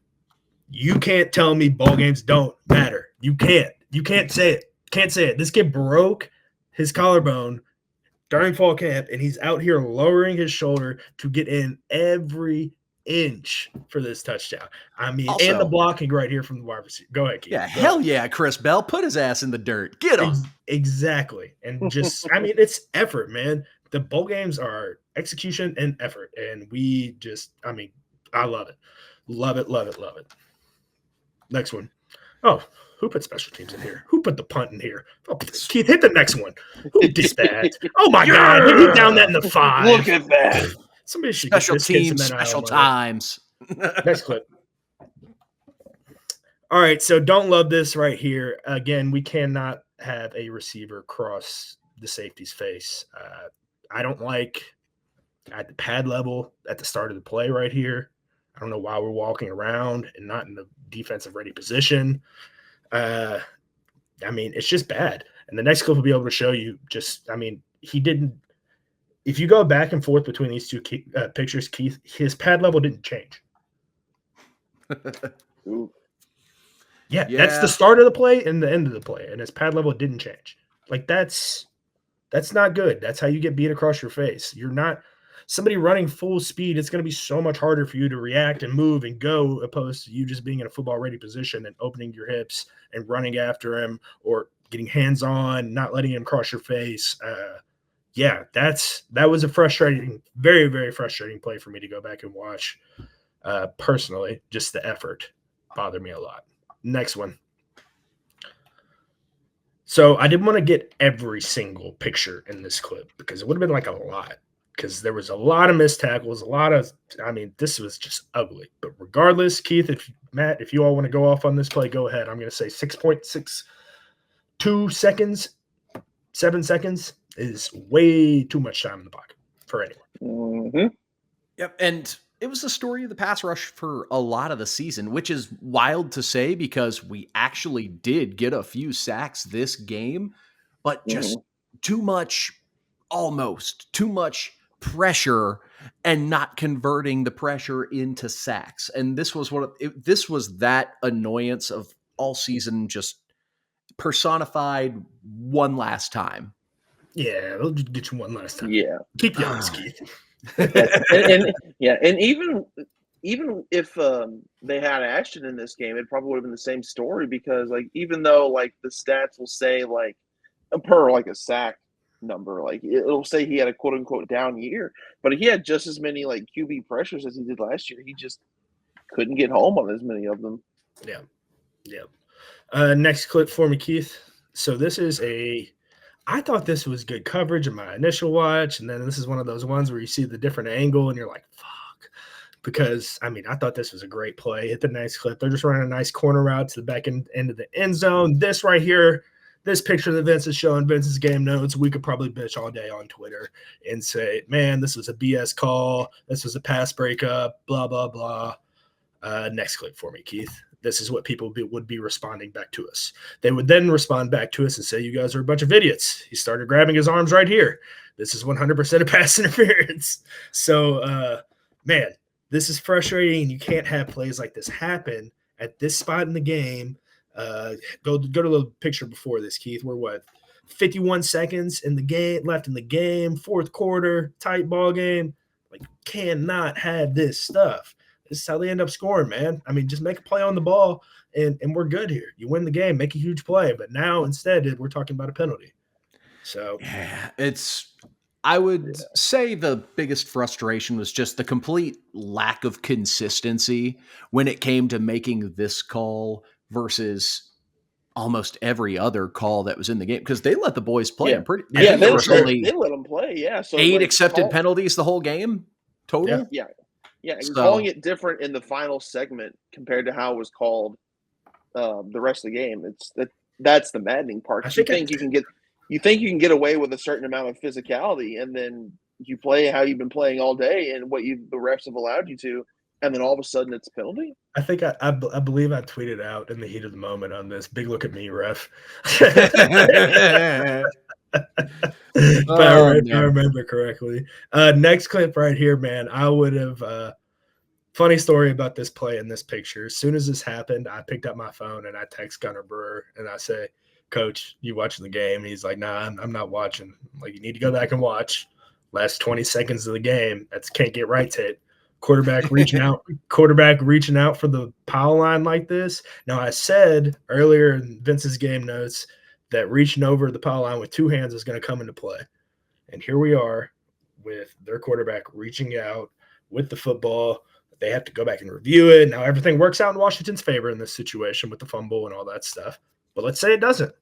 you can't tell me ball games don't matter. You can't say it. Can't say it. This kid broke his collarbone during fall camp, and he's out here lowering his shoulder to get in every inch for this touchdown. I mean, also, and the blocking right here from the wide receiver. Go ahead, Keith. Yeah, hell yeah, Chris Bell. Put his ass in the dirt. Get him. Exactly. And just, I mean, it's effort, man. The bowl games are execution and effort. And we just, I mean, I love it. Love it, love it, love it. Next one. Oh, who put special teams in here? Who put the punt in here? Oh, Keith, hit the next one. Who did that? Oh, my God. He down that in the 5. Look at that. Somebody should special teams, special times. Next clip. All right, so don't love this right here. Again, we cannot have a receiver cross the safety's face. I don't like at the pad level at the start of the play right here. I don't know why we're walking around and not in the defensive ready position. I mean, it's just bad. And the next clip will be able to show you he didn't. If you go back and forth between these 2 pictures, Keith, his pad level didn't change. Yeah, that's the start of the play and the end of the play, and his pad level didn't change. Like that's not good. That's how you get beat across your face. You're not somebody running full speed. It's going to be so much harder for you to react and move and go, opposed to you just being in a football ready position and opening your hips and running after him or getting hands on, not letting him cross your face. Yeah, that was a frustrating, very, very frustrating play for me to go back and watch. Personally, just the effort bothered me a lot. Next one. So I didn't want to get every single picture in this clip because it would have been like a lot because there was a lot of missed tackles, this was just ugly. But regardless, Keith, Matt, if you all want to go off on this play, go ahead. I'm going to say 6.62 seconds, 7 seconds is way too much time in the pocket for anyone. Mm-hmm. Yep, and it was the story of the pass rush for a lot of the season, which is wild to say because we actually did get a few sacks this game, but just too much pressure and not converting the pressure into sacks. And this was this was that annoyance of all season just personified one last time. Yeah, they'll just get you one last time. Yeah. Keep you honest, Keith. and even if they had action in this game, it probably would have been the same story because even though the stats will say per a sack number, it'll say he had a quote unquote down year, but he had just as many QB pressures as he did last year. He just couldn't get home on as many of them. Yeah. Next clip for me, Keith. So this is I thought this was good coverage in my initial watch, and then this is one of those ones where you see the different angle and you're like, fuck. Because, I thought this was a great play. Hit the nice clip. They're just running a nice corner route to the back end of the end zone. This right here, this picture that Vince is showing, Vince's game notes, we could probably bitch all day on Twitter and say, man, this was a BS call. This was a pass breakup, blah, blah, blah. Next clip for me, Keith. This is what people would be responding back to us. They would then respond back to us and say, you guys are a bunch of idiots. He started grabbing his arms right here. This is 100% a pass interference. So, man, this is frustrating. You can't have plays like this happen at this spot in the game. Go to the picture before this, Keith. We're what, 51 seconds in the game left in the game, fourth quarter, tight ball game. Like, cannot have this stuff. This is how they end up scoring, man. I mean, just make a play on the ball, and we're good here. You win the game, make a huge play. But now instead, we're talking about a penalty. So yeah, I would say the biggest frustration was just the complete lack of consistency when it came to making this call versus almost every other call that was in the game, because they let the boys play. Yeah. Pretty. Yeah, There was only they let them play. Yeah, so 8 accepted penalties the whole game total. Yeah. And So, calling it different in the final segment compared to how it was called the rest of the game. That's the maddening part. You think you can get away with a certain amount of physicality, and then you play how you've been playing all day and what the refs have allowed you to, and then all of a sudden it's a penalty. I think I believe I tweeted out in the heat of the moment on this. Big look at me, ref. But I remember correctly. Next clip right here, man. I would have funny story about this play in this picture. As soon as this happened, I picked up my phone and I text Gr-r-reat and I say, "Coach, you watching the game?" And he's like, "Nah, I'm not watching." I'm like, you need to go back and watch. Last 20 seconds of the game. That's can't get right hit. Quarterback reaching out for the foul line like this. Now, I said earlier in Vince's game notes that reaching over the foul line with two hands is going to come into play. And here we are with their quarterback reaching out with the football. They have to go back and review it. Now, everything works out in Washington's favor in this situation with the fumble and all that stuff. But let's say it doesn't.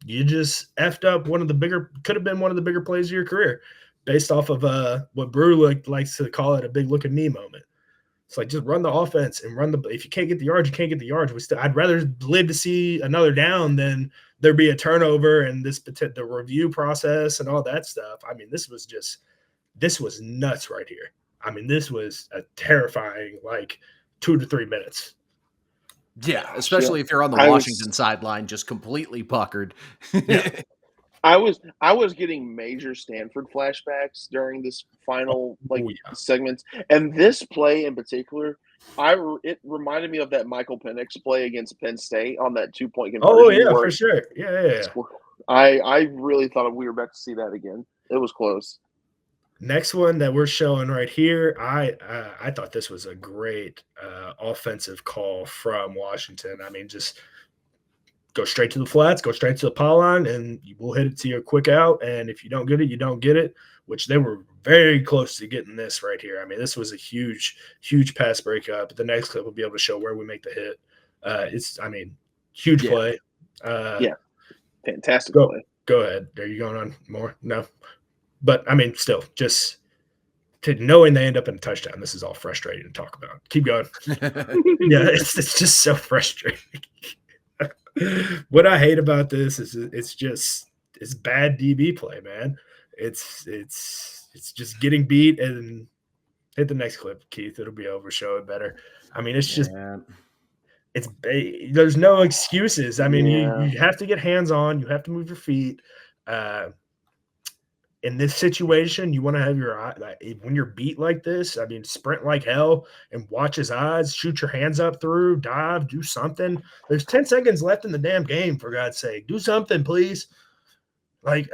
You just effed up could have been one of the bigger plays of your career based off of what Brew likes to call it a big look at me moment. It's like, just run the offense and if you can't get the yards, you can't get the yards. I'd rather live to see another down than there be a turnover and the review process and all that stuff. I mean, this was nuts right here. I mean, this was a terrifying 2 to 3 minutes. Yeah, especially if you're on the Washington sideline, just completely puckered. Yeah. I was getting major Stanford flashbacks during this final segments, and this play in particular, it reminded me of that Michael Penix play against Penn State on that 2-point conversion. Oh yeah, for sure. Yeah. I really thought we were about to see that again. It was close. Next one that we're showing right here, I thought this was a great offensive call from Washington. I mean, just go straight to the flats, go straight to the foul line, and we'll hit it to you a quick out. And if you don't get it, you don't get it, which they were very close to getting this right here. I mean, this was a huge, huge pass breakup. The next clip will be able to show where we make the hit. Huge play. Fantastic play. Go ahead. Are you going on more? No. But, I mean, still, just knowing they end up in a touchdown, this is all frustrating to talk about. Keep going. Yeah, it's just so frustrating. What I hate about this is it's bad DB play, man. It's just getting beat. And hit the next clip, Keith. It'll be over. Show it better. I mean, it's just there's no excuses. I mean, you have to get hands on. You have to move your feet. In this situation, you want to have your eye when you're beat like this. I mean, sprint like hell and watch his eyes, shoot your hands up through, dive, do something. There's 10 seconds left in the damn game, for God's sake. Do something, please. Get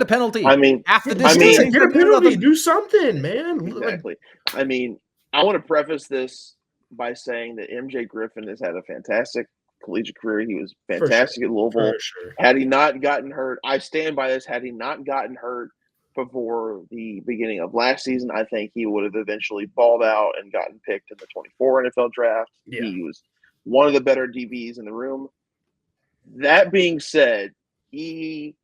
a penalty. I mean, half the distance. Get a penalty. Do something, man. Exactly. I mean, I want to preface this by saying that MJ Griffin has had a fantastic collegiate career. He was fantastic at Louisville. Sure. Had he not gotten hurt, I stand by this. Had he not gotten hurt before the beginning of last season, I think he would have eventually balled out and gotten picked in the 24 NFL draft. Yeah. He was one of the better DBs in the room. That being said, he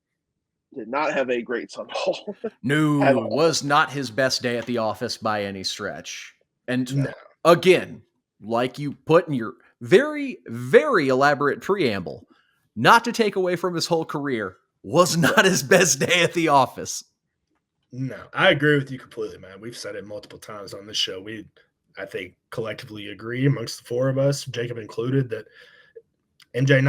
did not have a great Sun Bowl. No, was not his best day at the office by any stretch. And again, like you put in your very, very elaborate preamble, not to take away from his whole career, was not his best day at the office. No, I agree with you completely, man. We've said it multiple times on this show. We, I think, collectively agree amongst the four of us, Jacob included, that MJ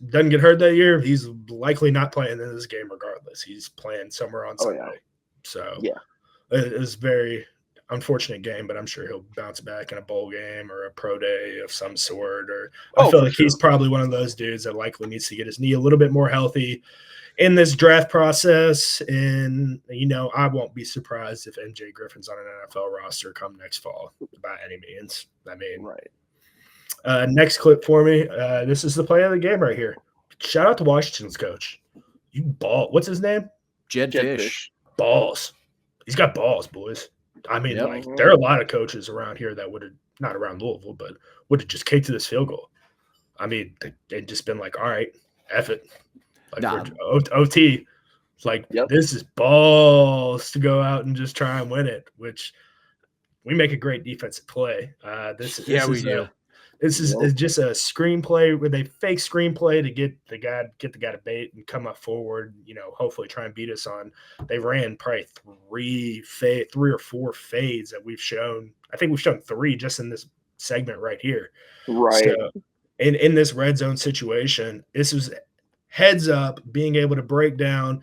doesn't get hurt that year. He's likely not playing in this game regardless. He's playing somewhere on Sunday. So it was very unfortunate game, but I'm sure he'll bounce back in a bowl game or a pro day of some sort. Or I Oh, feel for like sure. he's probably one of those dudes that likely needs to get his knee a little bit more healthy in this draft process. And, I won't be surprised if MJ Griffin's on an NFL roster come next fall by any means. I mean, Right. Next clip for me. This is the play of the game right here. Shout out to Washington's coach. You ball. What's his name? Jed Fish. Balls. He's got balls, boys. I mean, Yep. there are a lot of coaches around here that would have, not around Louisville, but would have just kicked to this field goal. I mean, they'd just been like, all right, F it. Like, Nah. OT. It's like, This is balls to go out and just try and win it, which we make a great defensive play. This is do. This is just a screenplay where they fake screenplay to get the guy to bait and come up forward, hopefully try and beat us on. They ran probably three or four fades that we've shown. I think we've shown 3 just in this segment right here. Right. So in this red zone situation, this was heads up, being able to break down.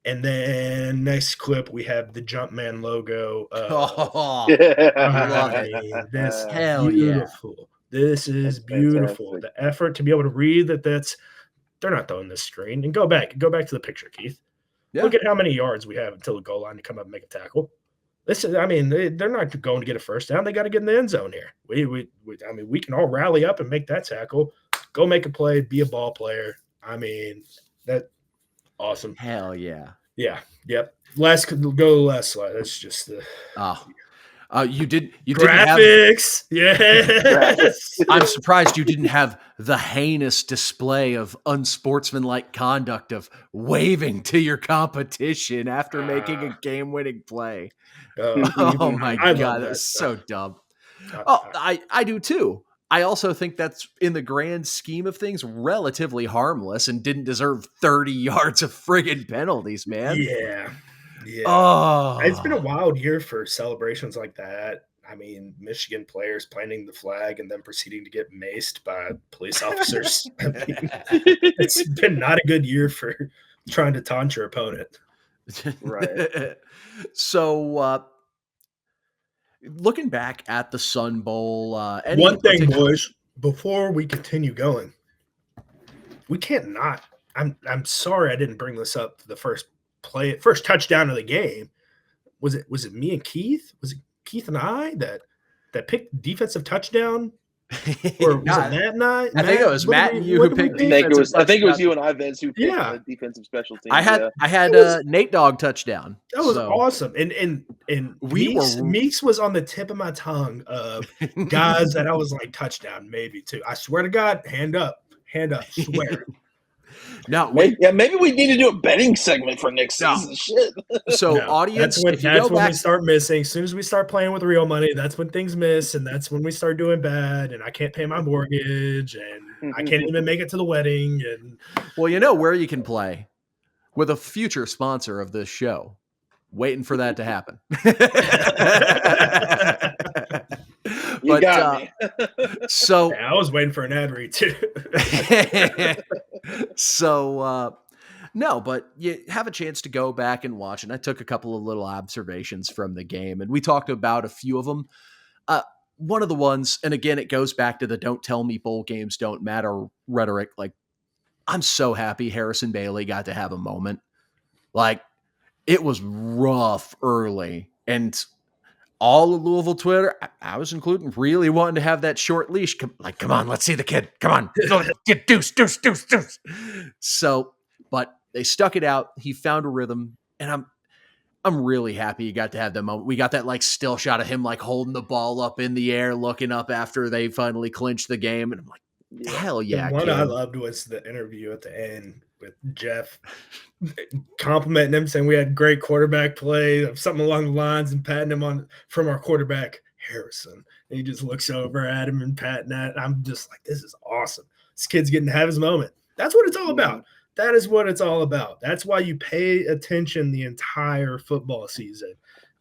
And then next clip, we have the Jumpman logo. This Hell beautiful. Yeah. This is beautiful. Fantastic. The effort to be able to read they're not throwing this screen. And go back to the picture, Keith. Yeah. Look at how many yards we have until the goal line to come up and make a tackle. They're not going to get a first down. They got to get in the end zone here. We can all rally up and make that tackle. Go make a play, be a ball player. I mean, that awesome. Hell yeah. Yeah. Yep. Go to the last slide. That's just the you didn't graphics. Yes. I'm surprised you didn't have the heinous display of unsportsmanlike conduct of waving to your competition after making a game-winning play. Oh my God, that's so dumb. I do too. I also think that's, in the grand scheme of things, relatively harmless and didn't deserve 30 yards of friggin' penalties, man. Yeah. Oh, it's been a wild year for celebrations like that. I mean, Michigan players planting the flag and then proceeding to get maced by police officers. It's been not a good year for trying to taunt your opponent. Right. So, looking back at the Sun Bowl, one thing, boys, before we continue going, we can't not. I'm sorry I didn't bring this up. The first touchdown of the game, was it me and Keith? Was it Keith and I that picked defensive touchdown? Or was it Matt and I? I think it was Matt and you who picked defensive. I think it was you and I, Vince, who picked the defensive special teams. I had Nate Dogg touchdown. That was awesome. And Meeks was on the tip of my tongue of guys that I was like, touchdown, maybe too. I swear to God, hand up, swear. No, maybe we need to do a betting segment for next season. Shit. So, audience, that's when we start missing. As soon as we start playing with real money, that's when things miss, and that's when we start doing bad. And I can't pay my mortgage, and I can't even make it to the wedding. And well, you know where you can play with a future sponsor of this show. Waiting for that to happen. You got me. So I was waiting for an ad read too. So no, but you have a chance to go back and watch. And I took a couple of little observations from the game, and we talked about a few of them. One of the ones, and again, it goes back to the "don't tell me bowl games don't matter" rhetoric. Like, I'm so happy Harrison Bailey got to have a moment. Like, it was rough early, and all of Louisville Twitter, I was including, really wanting to have that short leash. Come on, let's see the kid. Come on, get deuce. So, but they stuck it out. He found a rhythm, and I'm really happy he got to have that moment. We got that like still shot of him like holding the ball up in the air, looking up after they finally clinched the game, and I'm like, hell yeah! The one I loved was the interview at the end with Jeff complimenting him, saying we had great quarterback play, something along the lines, and patting him on from our quarterback Harrison. And he just looks over at him and patting that. And I'm just like, this is awesome. This kid's getting to have his moment. That's what it's all about. That is what it's all about. That's why you pay attention the entire football season.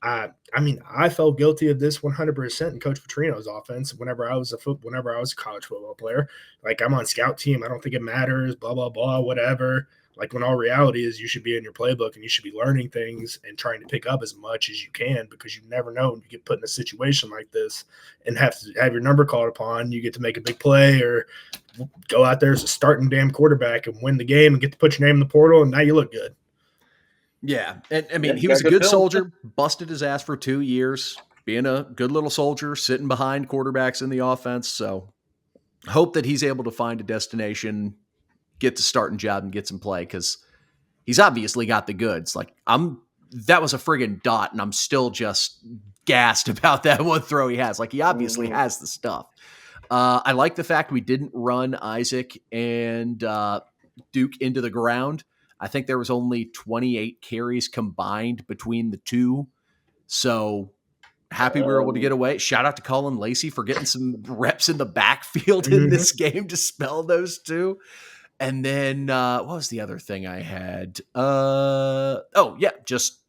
I mean, I felt guilty of this 100% in Coach Petrino's offense whenever I was a college football player. Like, I'm on scout team. I don't think it matters, blah, blah, blah, whatever. Like, when all reality is you should be in your playbook and you should be learning things and trying to pick up as much as you can, because you never know when you get put in a situation like this and have to have your number called upon. You get to make a big play or go out there as a starting damn quarterback and win the game and get to put your name in the portal, and now you look good. Yeah. And I mean, Yeah, he was a got good film. soldier, busted his ass for 2 years, being a good little soldier, sitting behind quarterbacks in the offense. So hope that he's able to find a destination, get the starting job, and get some play, because he's obviously got the goods. Like, that was a friggin' dot, and I'm still just gassed about that one throw he has. Like, he obviously has the stuff. I like the fact we didn't run Isaac and Duke into the ground. I think there was only 28 carries combined between the two. So happy we were able to get away. Shout out to Colin Lacey for getting some reps in the backfield in this game to spell those two. And then what was the other thing I had? Just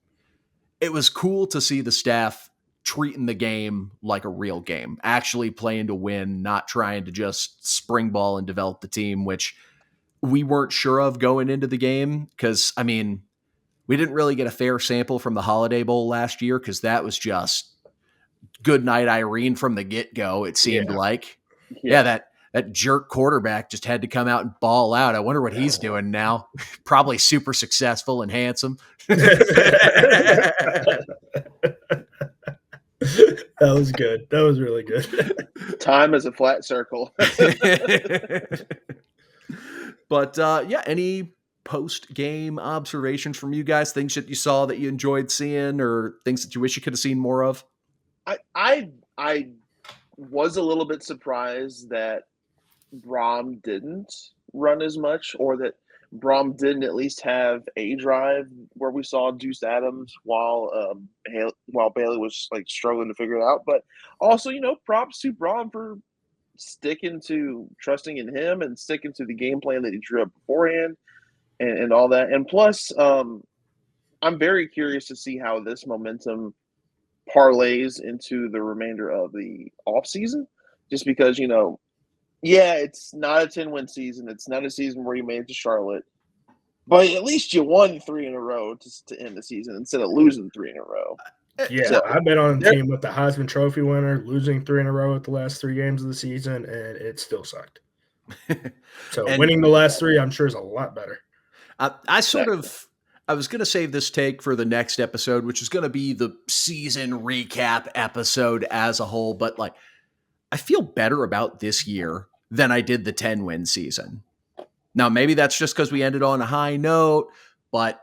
it was cool to see the staff treating the game like a real game, actually playing to win, not trying to just spring ball and develop the team, which we weren't sure of going into the game. Because, I mean, we didn't really get a fair sample from the Holiday Bowl last year, because that was just good night Irene from the get-go, it seemed like. Yeah, that jerk quarterback just had to come out and ball out. I wonder what he's doing now. Probably super successful and handsome. That was good. That was really good. Time is a flat circle. But any post-game observations from you guys, things that you saw that you enjoyed seeing, or things that you wish you could have seen more of? I was a little bit surprised that Brom didn't run as much, or that Brom didn't at least have a drive where we saw Deuce Adams while Bailey was like struggling to figure it out. But also, props to Brom for trusting in him and sticking to the game plan that he drew up beforehand and all that. And plus, I'm very curious to see how this momentum parlays into the remainder of the offseason, just because, it's not a 10-win season. It's not a season where you made it to Charlotte, but at least you won 3 in a row to end the season instead of losing 3 in a row. Yeah, so, I've been on a team with the Heisman Trophy winner, losing 3 in a row at the last 3 games of the season, and it still sucked. So winning the last 3, I'm sure, is a lot better. I was going to save this take for the next episode, which is going to be the season recap episode as a whole. But like, I feel better about this year than I did the 10-win season. Now, maybe that's just because we ended on a high note, but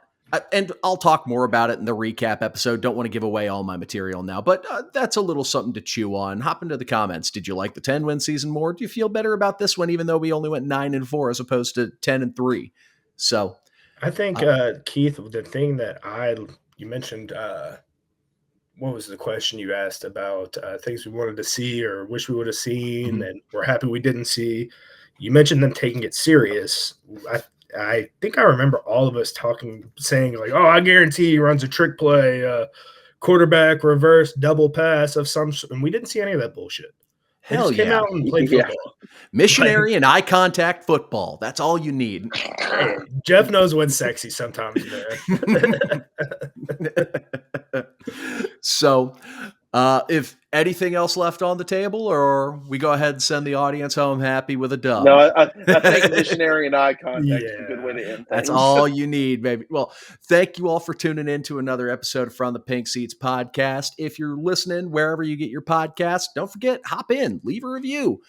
and I'll talk more about it in the recap episode. Don't want to give away all my material now, but that's a little something to chew on. Hop into the comments. Did you like the 10-win season more? Do you feel better about this one, even though we only went 9-4 as opposed to 10-3? So I think, Keith, the thing that you mentioned, what was the question you asked about things we wanted to see or wish we would have seen and we're happy we didn't see? You mentioned them taking it serious. I think I remember all of us saying like, oh, I guarantee he runs a trick play, quarterback reverse double pass of some sort. And we didn't see any of that bullshit. Hell yeah. Came out and played football. Missionary and eye contact football. That's all you need. Hey, Jeff knows what's sexy sometimes, man. So, if anything else left on the table, or we go ahead and send the audience home happy with a dub? No, I think missionary and eye contact is a good way to end things. That's all you need, baby. Well, thank you all for tuning in to another episode From the Pink Seats podcast. If you're listening wherever you get your podcasts, don't forget, hop in, leave a review.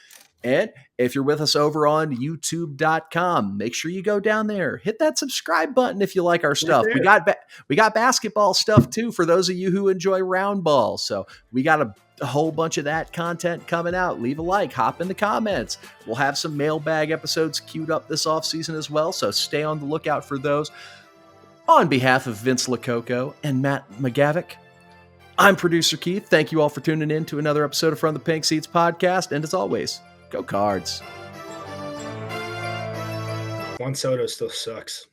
And if you're with us over on youtube.com, make sure you go down there, hit that subscribe button if you like our stuff. We got basketball stuff too for those of you who enjoy round ball. So we got a whole bunch of that content coming out. Leave a like, hop in the comments. We'll have some mailbag episodes queued up this offseason as well. So stay on the lookout for those. On behalf of Vince Lococo and Matt McGavick, I'm producer Keith. Thank you all for tuning in to another episode of From the Pink Seats podcast. And as always, go Cards. Juan Soto still sucks.